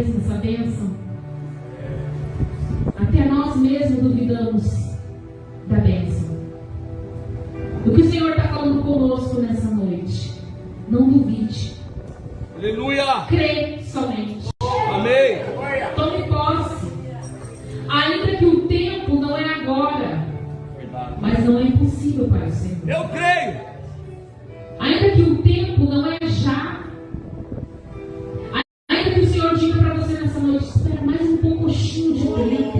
mesmo essa bênção? Até nós mesmos duvidamos da bênção. O que o Senhor está falando conosco nessa noite? Não duvide. Aleluia! Crê somente. Amém! Tome posse. Ainda que o tempo não é agora, mas não é impossível para o Senhor. Eu creio! Ainda que o tempo não é já. Ainda que o Senhor diga para você nessa noite: espera mais um pouquinho de tempo.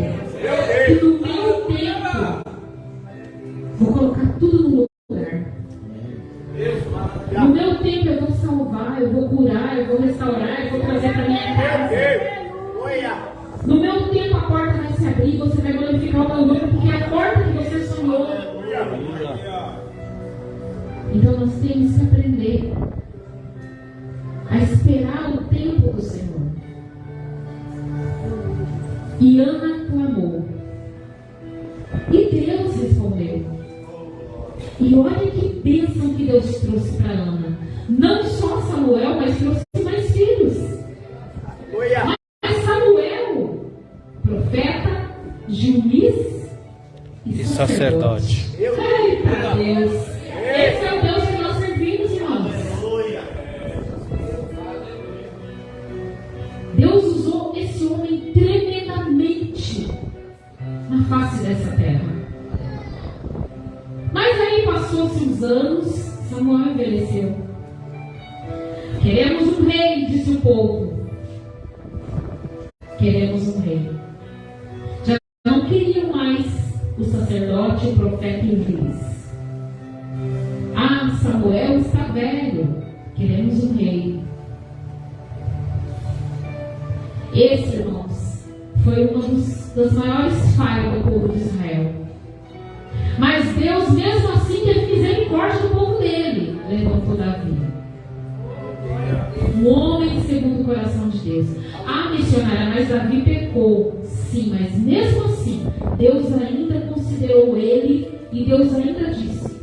E no meu tempo, vou colocar tudo no lugar. No meu tempo eu vou salvar, eu vou curar, eu vou restaurar, eu vou trazer para minha casa. No meu tempo a porta vai se abrir, você vai glorificar o meu nome, porque é a porta que você sonhou. Então nós temos que aprender a esperar o tempo do Senhor. E Ana clamou. E Deus respondeu. E olha que bênção que Deus trouxe para Ana. Não só Samuel, mas trouxe mais filhos. Mas Samuel, profeta, juiz e sacerdote. Eita Deus! Esse é o Deus que nós servimos, irmãos. Deus usou esse homem tremendamente na face dessa terra. Mas aí passou-se uns anos, Samuel envelheceu. Queremos um rei, disse o povo. Queremos um rei. Já não queriam mais o sacerdote, o profeta e o juiz. Ah, Samuel está velho. Queremos um rei. Esse, irmãos, foi uma das maiores falhas do povo de Israel. Mas Deus, mesmo assim, teve misericórdia do povo dele. Levantou Davi. Um homem segundo o coração de Deus. Ah, missionária, mas Davi pecou. Sim, mas mesmo assim, Deus ainda considerou ele. E Deus ainda disse: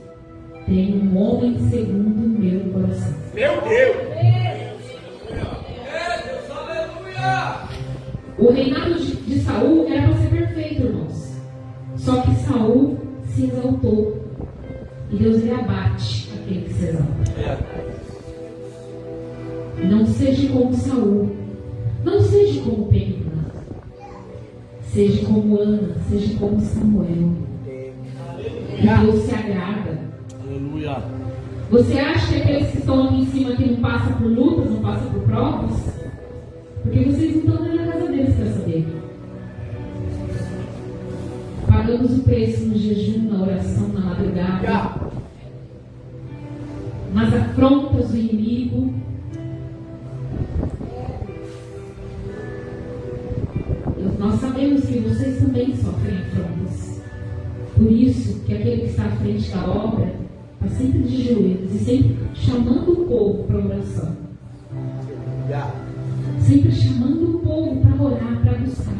tem um homem segundo o meu coração. Meu Deus! O reinado de Saul era para ser perfeito, irmãos. Só que Saul se exaltou. E Deus ele abate aquele que se exalta. Não seja como Saul. Não seja como Pedro. Seja como Ana. Seja como Samuel. E Deus se agrada. Aleluia! Você acha que aqueles que estão aqui em cima que não passam por lutas, não passam por provas? Porque vocês não estão na casa deles para saber. Pagamos o preço no jejum, na oração, na madrugada, nas afrontas do inimigo. Nós sabemos que vocês também sofrem afrontas. Por isso que aquele que está à frente da obra está sempre de joelhos e sempre chamando o povo para oração. Sempre chamando o povo para orar, para buscar.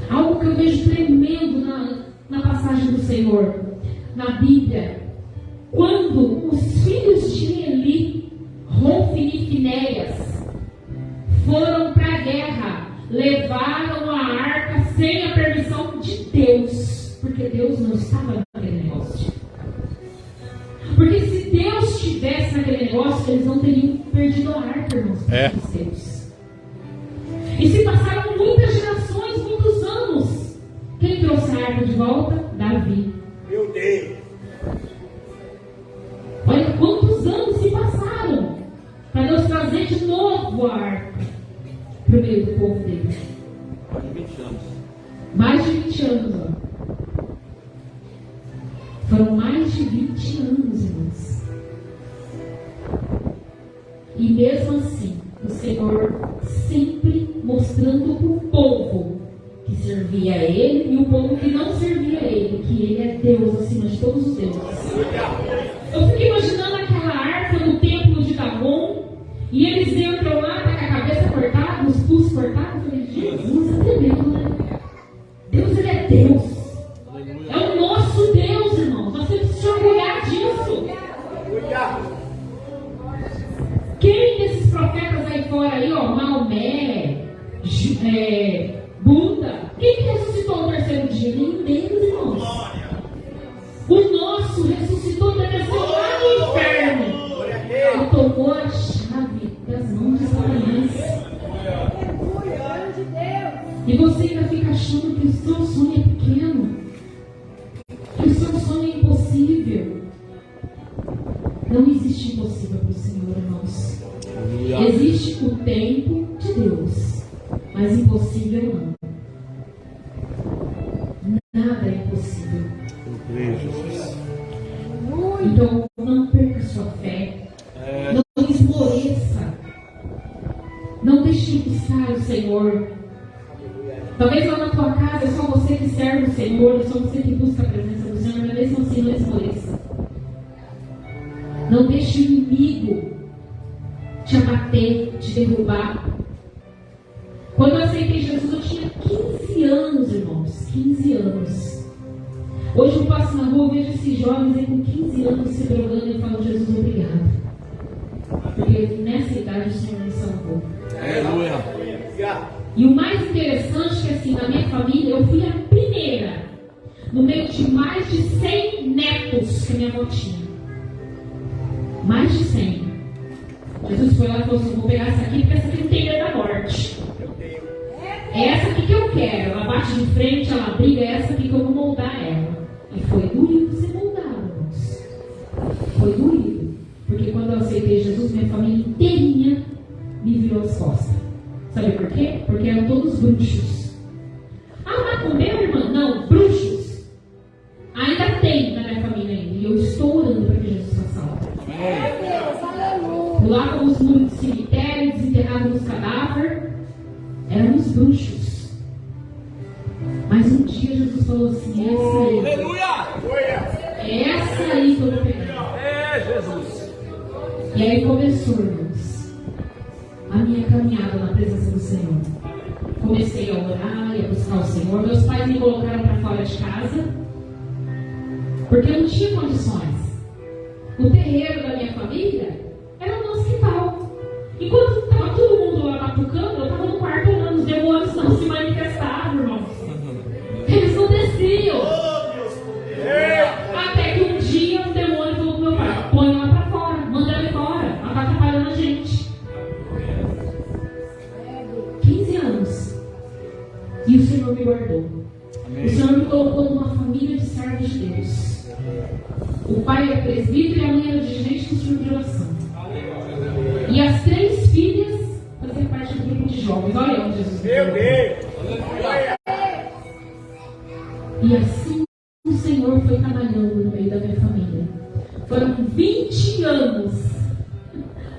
Algo que eu vejo tremendo na passagem do Senhor, na Bíblia. Quando os filhos de Eli, Hofni e Finéias, foram para a guerra, levaram a arca sem a permissão de Deus. Porque Deus não estava naquele negócio. Porque se Deus estivesse naquele negócio, eles não teriam perdido a arca, irmãos. Deus. E se passaram muitas gerações, muitos anos. Quem trouxe a arca de volta? Davi. Meu Deus! Olha quantos anos se passaram para Deus trazer de novo a arca para o meio do povo dele. Mais de 20 anos. Mais de 20 anos, ó. Foram mais de 20 anos, irmãos. E mesmo assim, o Senhor sempre mostrando para o povo que servia a Ele e o povo que não servia a Ele, que Ele é Deus acima de todos os deuses. Eu fico imaginando aquela arca no templo de Dagon, e eles entram lá, tá com a cabeça cortada, os pulsos cortados. Eu falei: Jesus, é tremendo, né? Deus, Ele é Deus. É o nosso Deus, irmão. Nós temos que se orgulhar disso. Quem desses profetas aí fora, aí, ó, Maomé, Buda. Quem que ressuscitou no terceiro dia? Nenhum deles, irmãos. O nosso ressuscitou da desceu lá no inferno e tomou a chave das mãos de Satanás. E você ainda fica achando que o seu sonho é pequeno, que o seu sonho é impossível. Não existe impossível para o Senhor, irmãos. Existe o tempo de Deus, mas impossível não. Nada é impossível. Então, não perca sua fé. Não esmoreça. Não deixe de buscar o Senhor. Talvez lá na tua casa é só você que serve o Senhor, é só você que busca a presença do Senhor, mas mesmo assim não esmoreça. Não deixe o inimigo te abater, te derrubar. Quando eu aceitei Jesus, eu tinha 15 anos, irmãos. 15 anos. Hoje eu passo na rua e vejo esses jovens aí com 15 anos se drogando e eu falo, Jesus, obrigado. Porque nessa idade o Senhor me salvou. Aleluia. E o mais interessante é que assim, na minha família, eu fui a primeira, no meio de mais de 100 netos que minha avó tinha. Mais de 100. Jesus foi lá e falou assim, vou pegar essa aqui, porque essa aqui não tem medo da morte. É essa aqui que eu quero. Ela bate de frente, ela briga, é essa aqui que eu vou moldar ela. E foi doído ser moldado, irmãos. Foi doído. Porque quando eu aceitei Jesus, minha família inteirinha me virou as costas. Sabe por quê? Porque eram todos bruxos. Ah, macumbeiro, irmã? Não, bruxos. Ainda tem na minha família ainda. E eu estou orando para que Jesus faça algo. Pulávamos os muros do cemitério, desenterrávamos os cadáveres. Éramos bruxos. Mas um dia Jesus falou assim, essa aí. Aleluia! Essa aí que eu vou pegar. Jesus! E aí começou, irmãos, a minha caminhada na presença do Senhor. Comecei a orar e a buscar o Senhor. Meus pais me colocaram para fora de casa, porque eu não tinha condições. O terreiro da minha família era no hospital. Enquanto estava todo mundo lá batucando, eu estava no quarto orando. Os demônios não se manifestavam, irmãos. Eles não desciam. Até que um dia um demônio falou pro meu pai, põe ela para fora, manda ela embora, ela está atrapalhando a gente. 15 anos. E o Senhor me guardou. Amém. O Senhor me colocou numa família de servos de Deus. O pai era presbítero e a mãe era dirigente do centro de oração. E as 3 filhas faziam parte do grupo de jovens. Olha onde Jesus me colocou. E assim o Senhor foi trabalhando no meio da minha família. Foram 20 anos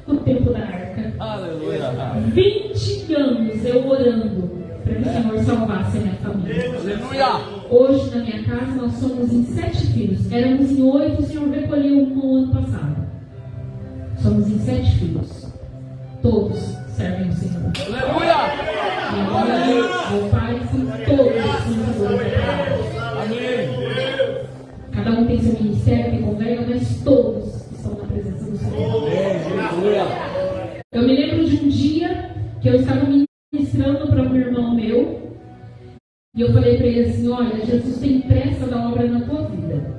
o tempo da arca. Aleluia. 20 anos eu orando para que o Senhor salvasse a minha família. Aleluia. Hoje na minha casa nós somos em 7 filhos. Éramos em 8, o Senhor recolheu um no ano passado. Somos em 7 filhos. Todos servem o Senhor. Aleluia. Minha mãe, meu pai, são todos cuidadores da palavra. Amém. Cada um tem seu ministério, tem congrega, mas todos estão na presença do Senhor. Aleluia. Eu me lembro de um dia que eu estava ministrando para um irmão meu e eu falei para ele assim, olha, Jesus tem pressa da obra na tua vida.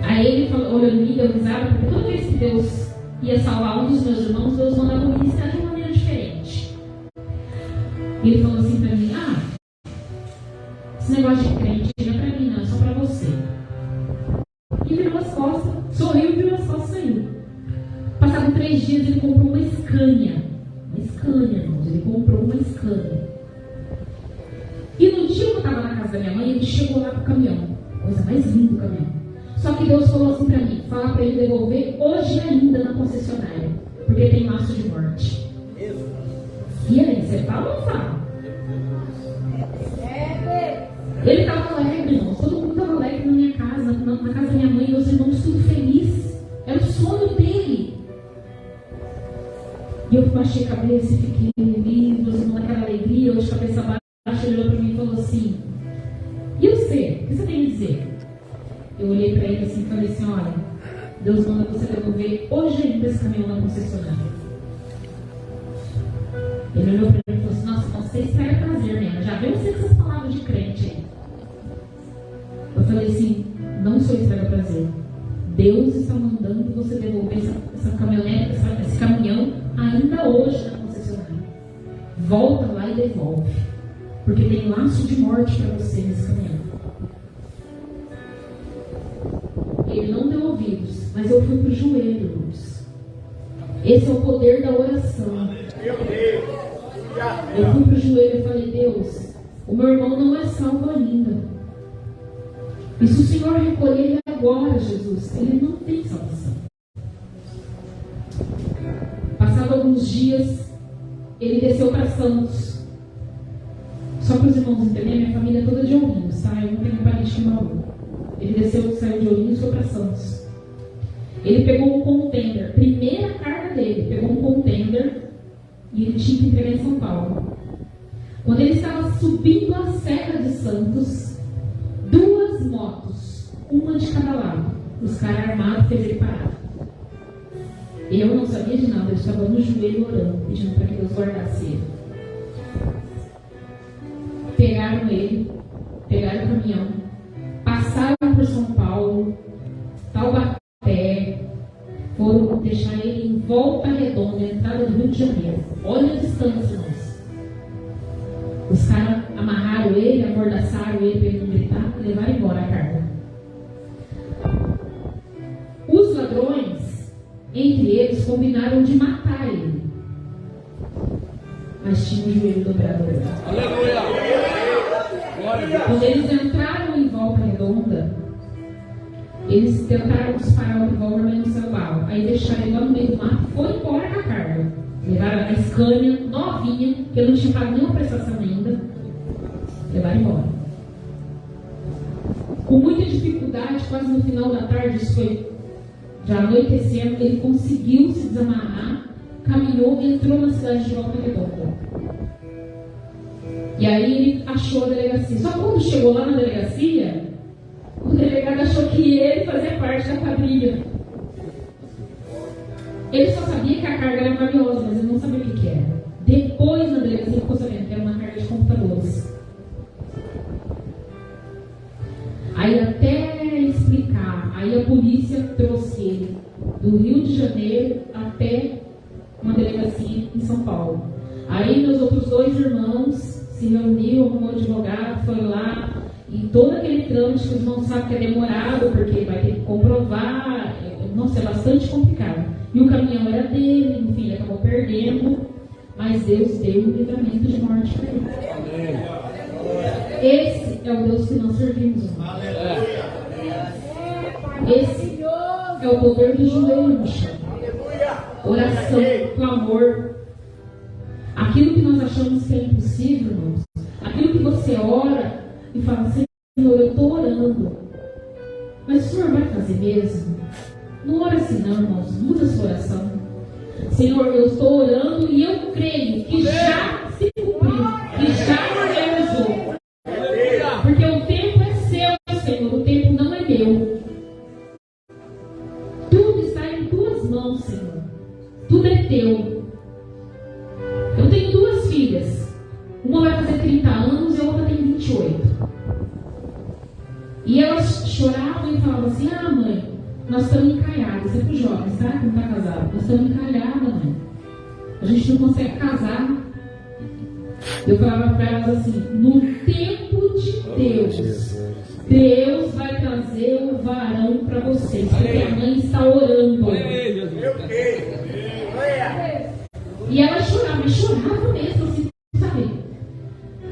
Aí ele falou, olhou em mim, deu risada, porque toda vez que Deus ia salvar um dos meus irmãos, Deus mandava ministrar de uma maneira diferente. E ele falou assim para mim, esse negócio de crente não é para mim não, é só para você. E virou as costas, sorriu e virou as costas e saiu. Passaram 3 dias, ele comprou uma Scania. Uma Scania, irmãos, ele comprou uma Scania. E no dia que eu estava na casa da minha mãe, ele chegou lá com o caminhão. Coisa mais linda o caminhão. Só que Deus falou assim para mim, fala para ele devolver hoje ainda na concessionária, porque tem laço de morte. E aí, você fala ou não fala? Ele estava alegre, irmãos, todo mundo estava alegre na minha casa, na casa da minha mãe, e os irmãos tudo feliz. Era o sonho dele. E eu baixei a cabeça e fiquei ali, meus irmãos naquela alegria, eu de cabeça baixa, ele olhou para mim e falou assim, e você? O que você tem a dizer? Eu olhei para ele assim e falei assim, olha, Deus manda você devolver hoje ainda esse caminhão na concessionária. olhou para mim e falou assim: nossa, você espera prazer, né? Já viu você com essas palavras de crente aí? Eu falei assim: não sou espera prazer. Deus está mandando você devolver essa caminhonete, esse caminhão ainda hoje na concessionária. Volta lá e devolve. Porque tem laço de morte para você nesse caminhão. Ele não deu ouvidos, mas eu fui para o joelho, irmãos. Esse é o poder da oração. Eu fui para o joelho e falei: Deus, o meu irmão não é salvo ainda. E se o Senhor recolher ele agora, Jesus, ele não tem salvação. Passado alguns dias, ele desceu para Santos. Só para os irmãos entenderem, minha família é toda de Ourinhos, tá? Eu não tenho parente em Bauru. Ele saiu de Ourinhos e foi para Santos. Ele pegou um contender, primeira carga dele, pegou um contender e ele tinha que entregar em São Paulo. Quando ele estava subindo a Serra de Santos, 2 motos, uma de cada lado. Os caras armados fez ele parar. Eu não sabia de nada, eu estava no joelho orando, pedindo para que Deus guardasse ele. Pegaram ele, pegaram o caminhão, passaram por São Paulo, Taubaté, foram deixar ele em Volta Redonda, na entrada do Rio de Janeiro. Olha a distância, irmãos. Os caras amarraram ele, amordaçaram ele para ele não gritar e levaram embora a carga. Os ladrões, entre eles, combinaram de matar ele. Mas tinha o joelho dobrado. Aleluia! Quando eles entraram em Volta Redonda, eles tentaram disparar o revólver, mas não saiu bala. Aí deixaram ele lá no meio do mato e foi embora com a carga. Levaram a Scania novinha, que eu não tinha pago nenhuma prestação ainda. Levaram embora. Com muita dificuldade, quase no final da tarde, isso foi já anoitecendo, ele conseguiu se desamarrar, caminhou e entrou na cidade de Volta Redonda. E aí ele achou a delegacia. Só quando chegou lá na delegacia, o delegado achou que ele fazia parte da quadrilha. Ele só sabia que a carga era valiosa, mas ele não sabia o que era. Depois na delegacia ele ficou sabendo que era uma carga de computadores. Aí até explicar, aí a polícia trouxe ele do Rio de Janeiro até uma delegacia em São Paulo. Aí meus outros 2 irmãos se reuniu, arrumou advogado, foi lá, e todo aquele trâmite que os irmãos sabem que é demorado, porque vai ter que comprovar, nossa, é bastante complicado. E o caminhão era dele, enfim, ele acabou perdendo, mas Deus deu um livramento de morte para ele. Esse é o Deus que nós servimos. Esse é o poder do joelho no chão. Oração, clamor. Aquilo que nós achamos que é impossível, irmãos, aquilo que você ora e fala: Senhor, eu estou orando, mas o Senhor vai fazer mesmo? Não ora assim não, irmãos, muda a sua oração. Senhor, eu estou orando e eu creio que já se cumpriu, que já realizou. Porque o tempo é seu, Senhor, o tempo não é meu. Tudo está em tuas mãos, Senhor. Tudo é teu. Eu tenho 2 filhas. Uma vai fazer 30 anos e a outra tem 28. E elas choravam e falavam assim: ah, mãe, nós estamos encalhadas. É para os jovens, tá? Que não está casado. Nós estamos encalhadas, mãe. A gente não consegue casar. Eu falava para elas assim: no tempo de Deus, Deus vai trazer o varão para vocês. Porque a mãe está orando. E ela chorava, mas chorava mesmo, assim, sabe?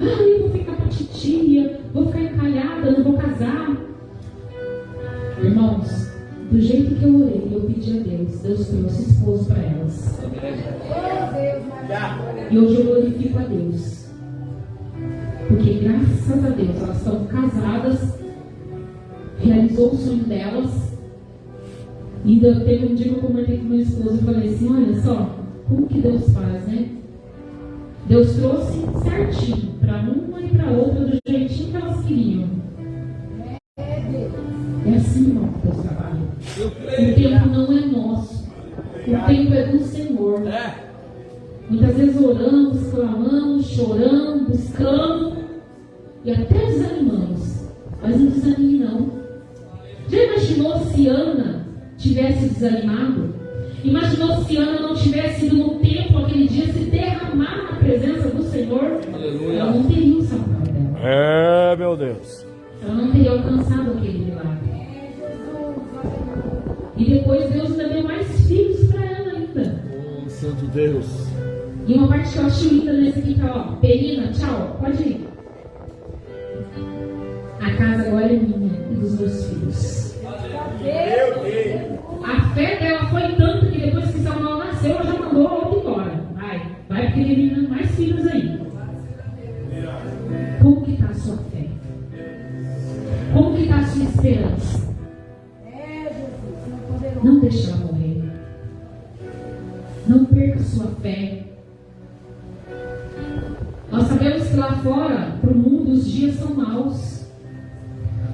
Ai, eu vou ficar pra titia, vou ficar encalhada, não vou casar. Irmãos, do jeito que eu orei, eu pedi a Deus, Deus trouxe esposo para elas. E hoje eu glorifico a Deus. Porque graças a Deus, elas estão casadas, realizou o sonho delas. E ainda teve um dia que eu conversei com meu esposo e falei assim: olha só, como que Deus faz, né? Deus trouxe certinho para uma e para outra do jeitinho que elas queriam. É assim, irmão, que Deus trabalha. O tempo não é nosso. O tempo é do Senhor. Muitas vezes oramos, clamamos, choramos, buscamos e até desanimamos. Mas não desanime não. Já imaginou se Ana tivesse desanimado? Imaginou se Ana não tivesse ido no templo aquele dia se derramar na presença do Senhor? Aleluia. Ela não teria o Samuel dela. É, meu Deus. Ela não teria alcançado aquele milagre. E depois Deus ainda deu mais filhos para ela ainda. Oh, Santo Deus. E uma parte que eu acho linda nesse aqui, tá, ó. Penina, tchau, pode ir. A casa agora é minha e dos meus filhos. A fé dela foi tanto que depois que Samuel nasceu, ela já mandou a outra embora. Vai porque ele tem mais filhos aí. Como que está a sua fé? Como que está a sua esperança? Não deixe ela morrer. Não perca a sua fé. Nós sabemos que lá fora, para o mundo, os dias são maus.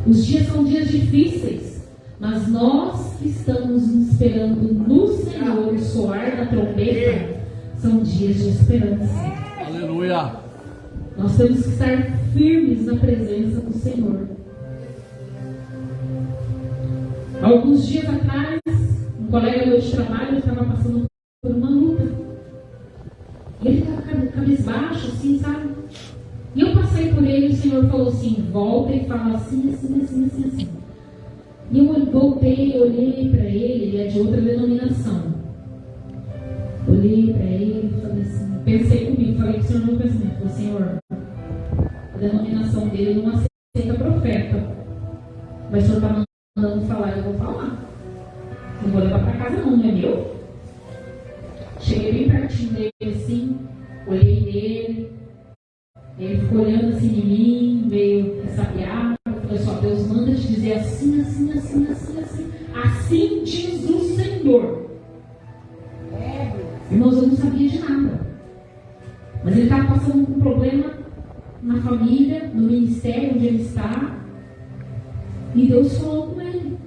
Os dias são dias difíceis. Mas nós que estamos esperando no Senhor o soar da trombeta, são dias de esperança. Aleluia. Nós temos que estar firmes na presença do Senhor. Alguns dias atrás, um colega meu de trabalho estava passando por uma luta. E ele estava cabisbaixo, assim, sabe? E eu passei por ele e o Senhor falou assim, volta e fala assim, assim, assim, assim, assim. E eu voltei, olhei para ele, ele é de outra denominação. Olhei para ele e falei assim, pensei comigo, falei com o Senhor no pensamento, falei, Senhor, a denominação dele não aceita profeta. Mas o Senhor está mandando falar, eu vou falar. Não vou levar para casa não é meu? Cheguei bem pertinho dele assim, olhei nele, ele ficou olhando assim em mim, meio ressabiado. Eu falei só, Deus manda te dizer assim, assim, assim, assim, assim. Assim diz o Senhor. Irmãos, eu não sabia de nada. Mas ele estava passando por um problema na família, no ministério onde ele está. E Deus falou com ele.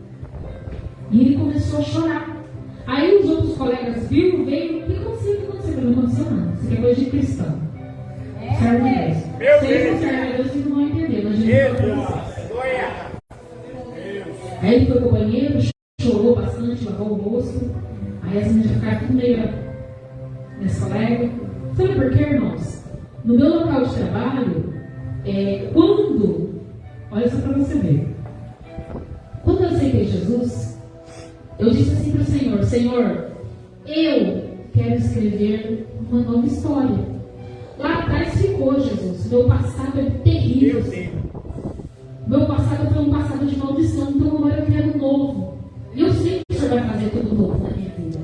E ele começou a chorar. Aí os outros colegas viram, veio, o que aconteceu? O que aconteceu? Não aconteceu nada. Isso aqui é coisa de cristão. Serve a Deus. Se eles não servem a Deus, vocês não vão entender. Mas aí ele foi para o banheiro, chorou bastante, lavou o rosto. Aí as meninas ficaram tudo meio nesse colega. Sabe por quê, irmãos? No meu local de trabalho, quando, olha só para você ver, quando eu aceitei Jesus, eu disse assim para o Senhor, Senhor, eu quero escrever uma nova história. Lá atrás ficou, Jesus, meu passado é terrível. Meu passado foi um passado de maldição, então agora eu quero um novo. E eu sei que o Senhor vai fazer tudo novo na minha vida.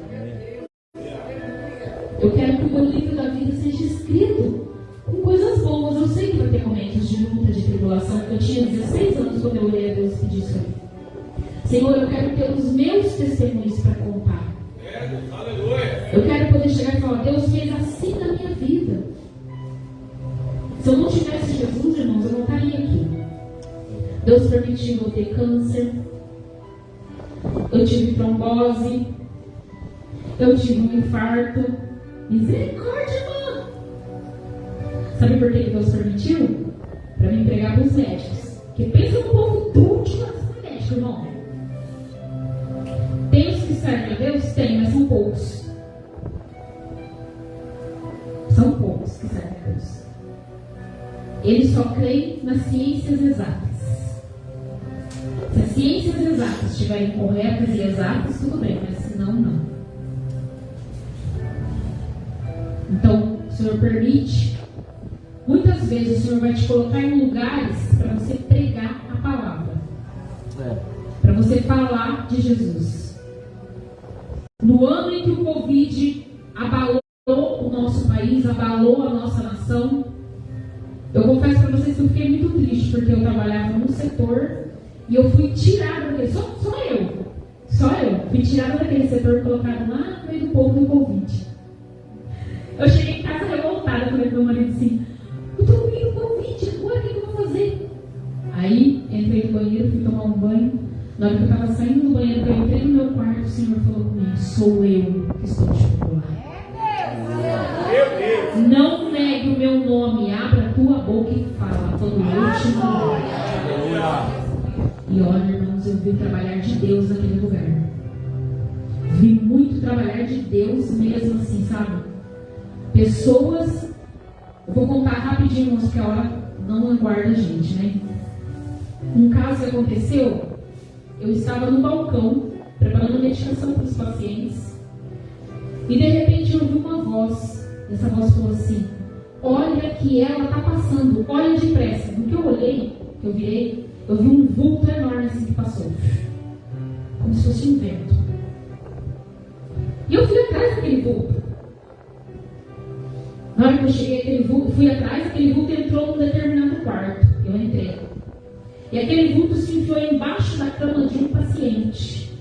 Eu quero que o meu livro da vida seja escrito com coisas boas. Eu sei que vai ter momentos de luta, de tribulação. Eu tinha 16 anos quando eu orei a Deus e pedi isso aí. Senhor, eu quero ter os meus testemunhos para contar. Eu quero poder chegar e falar, Deus fez assim na minha vida. Se eu não tivesse Jesus, irmãos, eu não estaria aqui. Deus permitiu eu ter câncer. Eu tive trombose. Eu tive um infarto. Misericórdia, irmã! Sabe por que Deus permitiu? Para me entregar para os médicos. Porque pensa no povo duro de médico, irmão. Tem os que servem a Deus? Tem, mas são poucos. São poucos que servem a Deus. Eles só creem nas ciências exatas. Se as ciências exatas estiverem corretas e exatas, tudo bem, mas se não, não. Então, o Senhor permite. Muitas vezes o Senhor vai te colocar em lugares para você pregar a palavra. Para você falar de Jesus. No ano em que o Covid abalou o nosso país, abalou a nossa nação, eu confesso para vocês que eu fiquei muito triste, porque eu trabalhava no setor e eu fui tirada daquele, só eu, fui tirada daquele setor e colocada lá no meio do povo do Covid. Eu cheguei em casa revoltada, falei pro meu marido assim, eu tô no meio do Covid, agora o que eu vou fazer? Aí, entrei no banheiro, fui tomar um banho. Na hora que eu estava saindo do banheiro, eu entrei no meu quarto, o Senhor falou comigo, sou eu que estou te procurando. Não negue o meu nome, abra a tua boca e fala, quando eu te mandar. E olha, irmãos, eu vi o trabalhar de Deus naquele lugar. Vi muito trabalhar de Deus mesmo assim, sabe? Pessoas, eu vou contar rapidinho, irmãos, porque a hora não aguarda a gente, né? Um caso que aconteceu, eu estava no balcão, preparando medicação para os pacientes, e de repente eu ouvi uma voz. Essa voz falou assim: olha que ela está passando, olha depressa. No que eu olhei, que eu virei, eu vi um vulto enorme assim que passou, como se fosse um vento. E eu fui atrás daquele vulto. Na hora que eu cheguei aquele vulto, fui atrás, aquele vulto entrou num determinado quarto. Eu entrei. E aquele vulto se enfiou embaixo da cama de um paciente.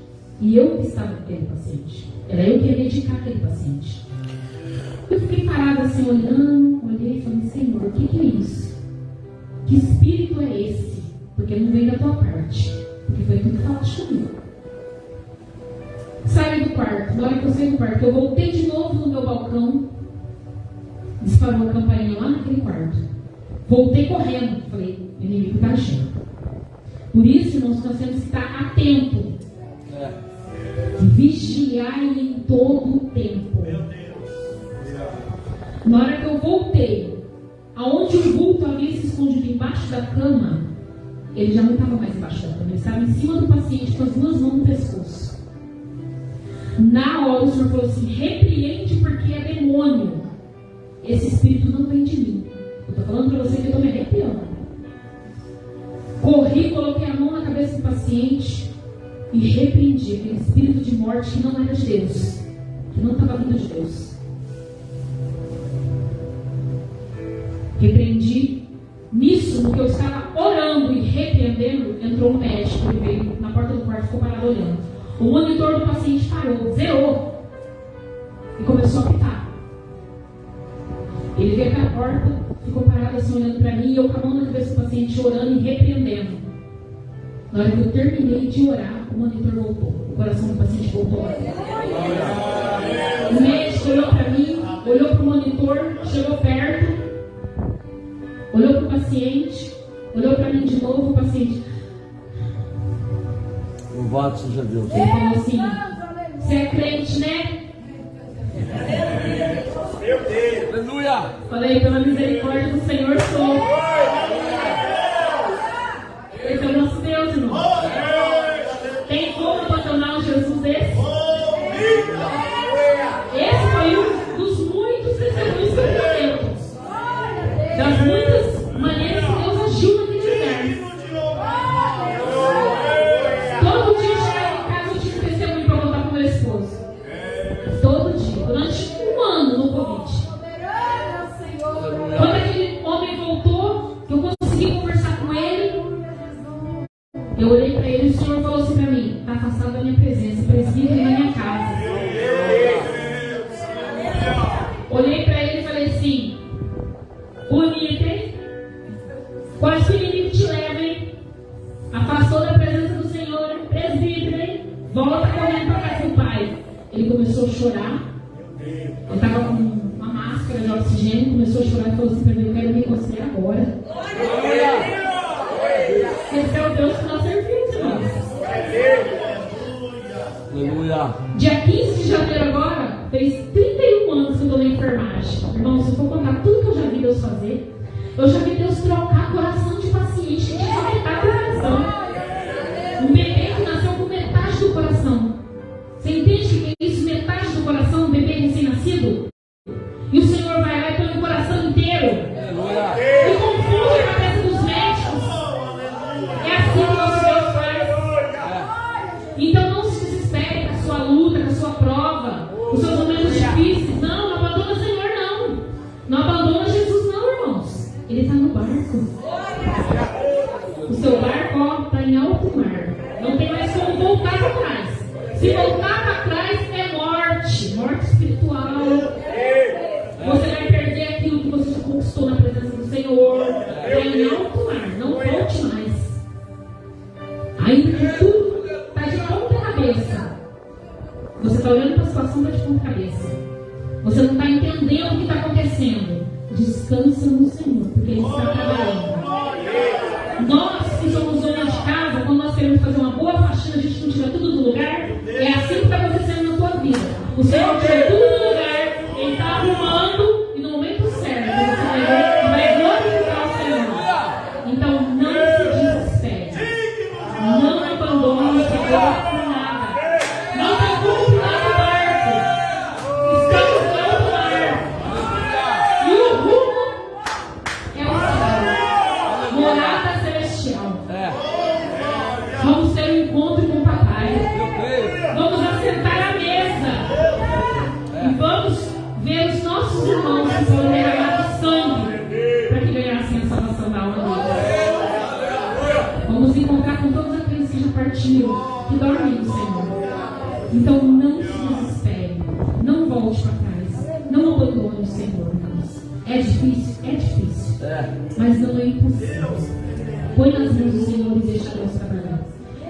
E eu que estava com aquele paciente. Era eu que ia medicar aquele paciente. Eu fiquei parada assim, olhando, olhei e falei: Senhor, o que é isso? Que espírito é esse? Porque não veio da tua parte. Porque foi tu que falaste comigo. Saí do quarto. Na hora que eu saí do quarto, eu voltei de novo no meu balcão. Disparou a campainha lá naquele quarto. Voltei correndo. Falei: o inimigo está achando. Por isso, irmãos, nós temos que estar atento. Vigiar em todo o tempo. Na hora que eu voltei, aonde o vulto havia se escondido embaixo da cama, ele já não estava mais embaixo da cama. Ele estava em cima do paciente com as duas mãos no pescoço. Na hora o Senhor falou assim: repreende, porque é demônio. Esse espírito não vem de mim. Eu estou falando para você que eu estou me arrepiando. Corri, coloquei a mão na cabeça do paciente e repreendi aquele espírito de morte que não era de Deus, que não estava vindo de Deus. Repreendi. Nisso, no que eu estava orando e repreendendo, entrou um médico. Ele veio na porta do quarto e ficou parado olhando. O monitor do paciente parou, zerou e começou a apitar. Ele veio até a porta, ficou parado assim olhando para mim, e eu com a mão na cabeça do paciente orando e repreendendo. Na hora que eu terminei de orar, o monitor voltou. O coração do paciente voltou. O médico olhou para mim, olhou para o monitor, chegou perto, olhou para o paciente, olhou para mim de novo. O paciente: Louvado seja Deus. Ele falou assim: você é crente, né? Meu Deus. Aleluia. Falei: pela misericórdia do Senhor sou. Esse é o nosso Deus, irmão. Tem como abandonar um Jesus esse? Esse foi um dos muitos testemunhos que eu tenho. Das muitas maneiras que Deus agiu naquele lugar. Todo dia eu chegava em casa, eu tinha um testemunho para contar para o meu esposo. Todo dia, durante um ano no Covid. Quando aquele homem voltou, que eu consegui conversar com ele, eu olhei para ele e o Senhor falou assim para mim: está afastado da minha presença, presbítero na minha casa. Olhei para ele e falei assim: bonito, hein? Quase que o inimigo te leva, hein? Afastou da presença do Senhor, presbítero, hein? Volta correndo para casa do pai. Ele começou a chorar. Ele estava com uma máscara de oxigênio, começou a chorar e falou assim para mim: eu quero me reconciliar agora. Esse é o Deus que nós servimos, irmãos. Aleluia. Dia 15 de janeiro agora, fez 31 anos que eu estou na enfermagem. Irmão, se eu for contar tudo que eu já vi Deus fazer, eu já vi Deus trocar coração de paciente que tinha metade do coração. Um bebê que nasceu com metade do coração. Você entende o que é isso? Metade do coração, um bebê recém-nascido? E o Senhor vai lá e põe o coração inteiro. E confunde a cabeça dos médicos. É assim que o nosso Deus faz. Então não se desespere com a sua luta, com a sua prova, os seus momentos difíceis. Não abandona o Senhor, não. Não abandona Jesus, não, irmãos. Ele está no barco. O seu barco está em alto mar. Não tem mais como voltar para trás. Se voltar para trás é morte. Morte espiritual. Você vai perder aquilo que você já conquistou na presença do Senhor. É em alto mar. Não volte mais. Ainda que tudo está de ponta cabeça. Você está olhando para a situação, está de ponta cabeça. Você não está entendendo o que está acontecendo. Descansa no Senhor, porque Ele está trabalhando. Nós que somos dona de casa, quando nós queremos fazer uma boa faxina, a gente não tira tudo do lugar. É assim que está acontecendo na tua vida. O Senhor tira tudo do lugar, Ele está arrumando e no momento certo você vai glorificar o Senhor. Então não se desespere. Não abandone o Senhor por nada. Não preocupe lá no barco. Estamos lá no barco. E o rumo é o céu. Morada celestial. Vamos ter um encontro com o papai. Vamos assentar à mesa. E vamos ver os nossos irmãos que foram derramados sangue para que ganhassem a salvação da alma deles. Vamos encontrar com todos aqueles que já partiram, que dormem no Senhor. Então não se desespere. Não volte para trás. Não abandone o Senhor, irmãos. É difícil? É difícil. Mas não é impossível. Põe nas mãos do Senhor e deixa Deus trabalhar.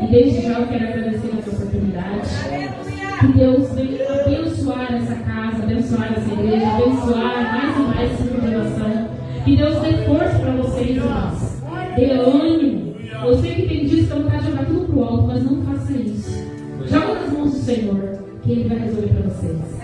E desde já eu quero agradecer essa oportunidade. Que Deus venha abençoar essa casa, abençoar essa igreja, abençoar mais e mais essa revelação. Que Deus dê força para vocês, irmãos. Dê ânimo. Eu sei que tem dias que eu quero jogar tudo pro alto, mas não faça isso. Joga nas mãos do Senhor, que Ele vai resolver para vocês.